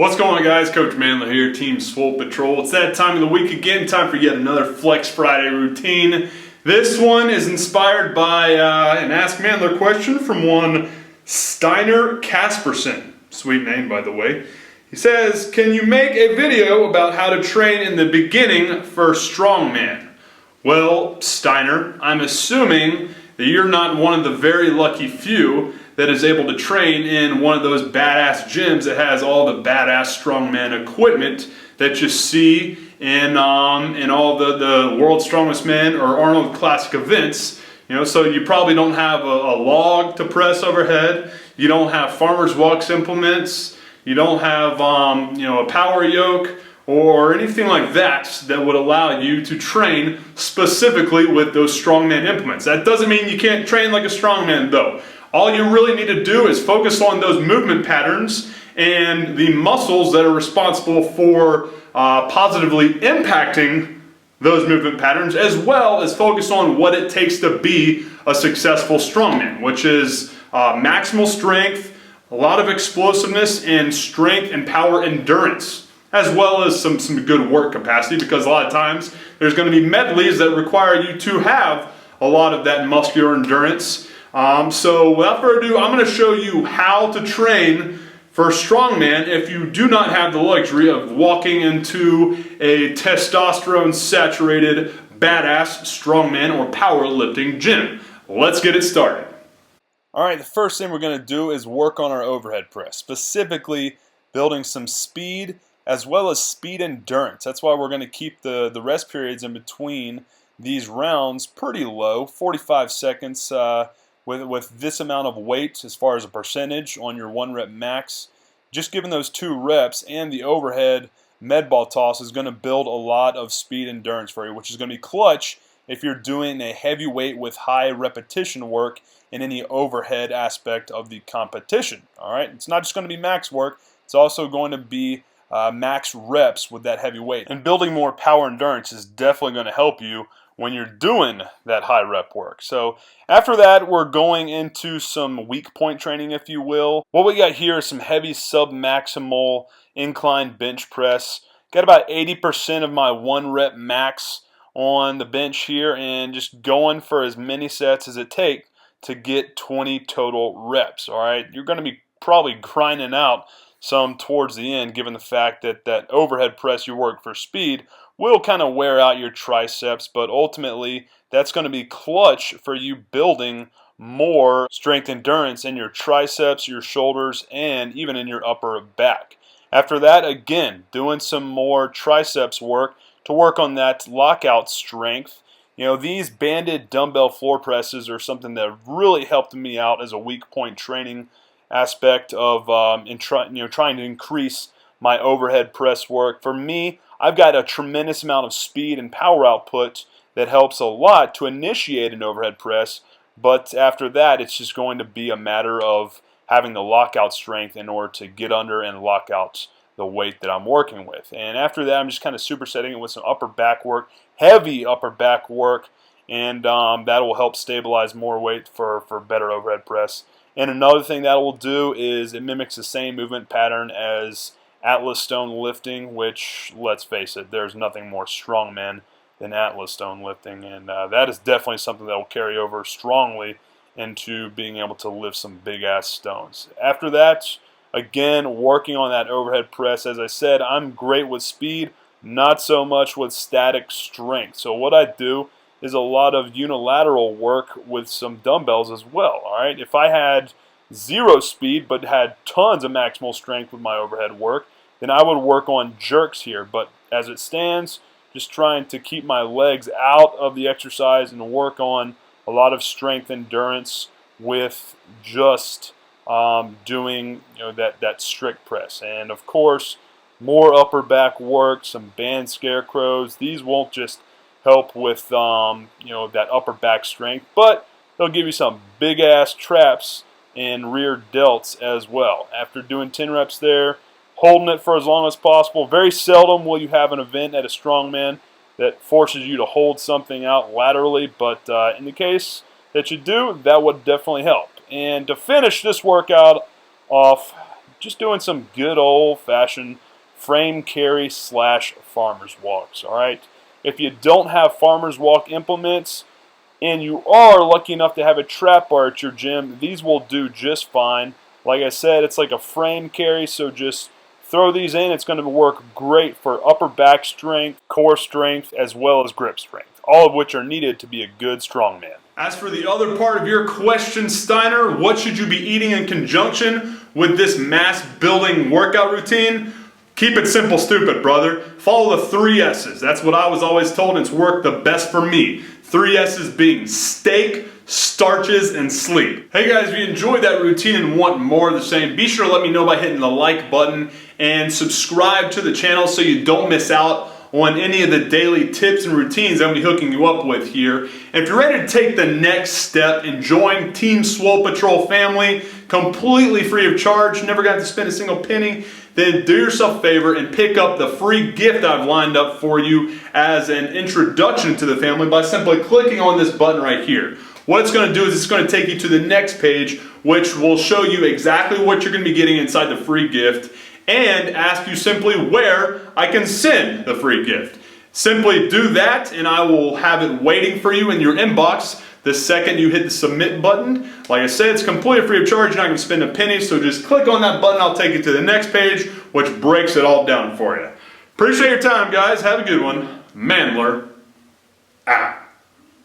What's going on, guys? Coach Manley here, Team Swole Patrol. It's that time of the week again, time for yet another Flex Friday routine. This one is inspired by an Ask Mandler question from one Steiner Casperson. Sweet name, by the way. He says, can you make a video about how to train in the beginning for Strongman? Well, Steiner, I'm assuming that you're not one of the very lucky few that is able to train in one of those badass gyms that has all the badass strongman equipment that you see in all the World's Strongest Men or Arnold Classic events. You know, so you probably don't have a log to press overhead. You don't have farmer's walks implements. You don't have a power yoke or anything like that that would allow you to train specifically with those strongman implements. That doesn't mean you can't train like a strongman though. All you really need to do is focus on those movement patterns and the muscles that are responsible for positively impacting those movement patterns, as well as focus on what it takes to be a successful strongman, which is maximal strength, a lot of explosiveness, and strength and power endurance, as well as some good work capacity, because a lot of times there's going to be medleys that require you to have a lot of that muscular endurance. So without further ado, I'm going to show you how to train for strongman if you do not have the luxury of walking into a testosterone saturated badass strongman or powerlifting gym. Let's get it started. Alright, the first thing we're going to do is work on our overhead press, specifically building some speed as well as speed endurance. That's why we're going to keep the rest periods in between these rounds pretty low, 45 seconds with this amount of weight as far as a percentage on your 1 rep max. Just given those 2 reps and the overhead med ball toss is going to build a lot of speed endurance for you, which is going to be clutch if you're doing a heavy weight with high repetition work in any overhead aspect of the competition. Alright, it's not just going to be max work, it's also going to be max reps with that heavy weight. And building more power endurance is definitely going to help you when you're doing that high rep work. So after that, we're going into some weak point training, if you will. What we got here is some heavy sub-maximal incline bench press. Got about 80% of my 1 rep max on the bench here, and just going for as many sets as it takes to get 20 total reps. All right, you're going to be probably grinding out some towards the end, given the fact that that overhead press you work for speed will kind of wear out your triceps, but ultimately that's going to be clutch for you building more strength endurance in your triceps, your shoulders, and even in your upper back. After that, again, doing some more triceps work to work on that lockout strength. You know, these banded dumbbell floor presses are something that really helped me out as a weak point training aspect of trying to increase my overhead press work. For me, I've got a tremendous amount of speed and power output that helps a lot to initiate an overhead press, but after that it's just going to be a matter of having the lockout strength in order to get under and lock out the weight that I'm working with. And after that, I'm just kind of supersetting it with some upper back work, heavy upper back work, and that will help stabilize more weight for better overhead press. And another thing that will do is it mimics the same movement pattern as Atlas stone lifting, which, let's face it, there's nothing more strongman than Atlas stone lifting, and that is definitely something that will carry over strongly into being able to lift some big ass stones. After that, again, working on that overhead press. As I said, I'm great with speed, not so much with static strength. So what I do is a lot of unilateral work with some dumbbells as well. All right, if I had 0 speed but had tons of maximal strength with my overhead work, then I would work on jerks here. But as it stands, just trying to keep my legs out of the exercise and work on a lot of strength endurance with just doing that strict press. And of course, more upper back work, some band scarecrows. These won't just help with that upper back strength, but they'll give you some big ass traps and rear delts as well. After doing 10 reps there, holding it for as long as possible. Very seldom will you have an event at a strongman that forces you to hold something out laterally, but in the case that you do, that would definitely help. And to finish this workout off, just doing some good old-fashioned frame carry / farmer's walks, all right? If you don't have farmer's walk implements and you are lucky enough to have a trap bar at your gym, these will do just fine. Like I said, it's like a frame carry, so just throw these in. It's going to work great for upper back strength, core strength, as well as grip strength, all of which are needed to be a good strongman. As for the other part of your question, Steiner, what should you be eating in conjunction with this mass building workout routine? Keep it simple, stupid, brother. Follow the 3 S's. That's what I was always told, and it's worked the best for me. 3 S's being steak, starches, and sleep. Hey guys, if you enjoyed that routine and want more of the same, be sure to let me know by hitting the like button and subscribe to the channel so you don't miss out on any of the daily tips and routines I'm going to be hooking you up with here. And if you're ready to take the next step and join Team Swole Patrol family completely free of charge, never got to spend a single penny, then do yourself a favor and pick up the free gift I've lined up for you as an introduction to the family by simply clicking on this button right here. What it's going to do is it's going to take you to the next page, which will show you exactly what you're going to be getting inside the free gift and ask you simply where I can send the free gift. Simply do that and I will have it waiting for you in your inbox the second you hit the submit button. Like I said, it's completely free of charge. You're not going to spend a penny, so just click on that button. I'll take you to the next page, which breaks it all down for you. Appreciate your time, guys. Have a good one. Mandler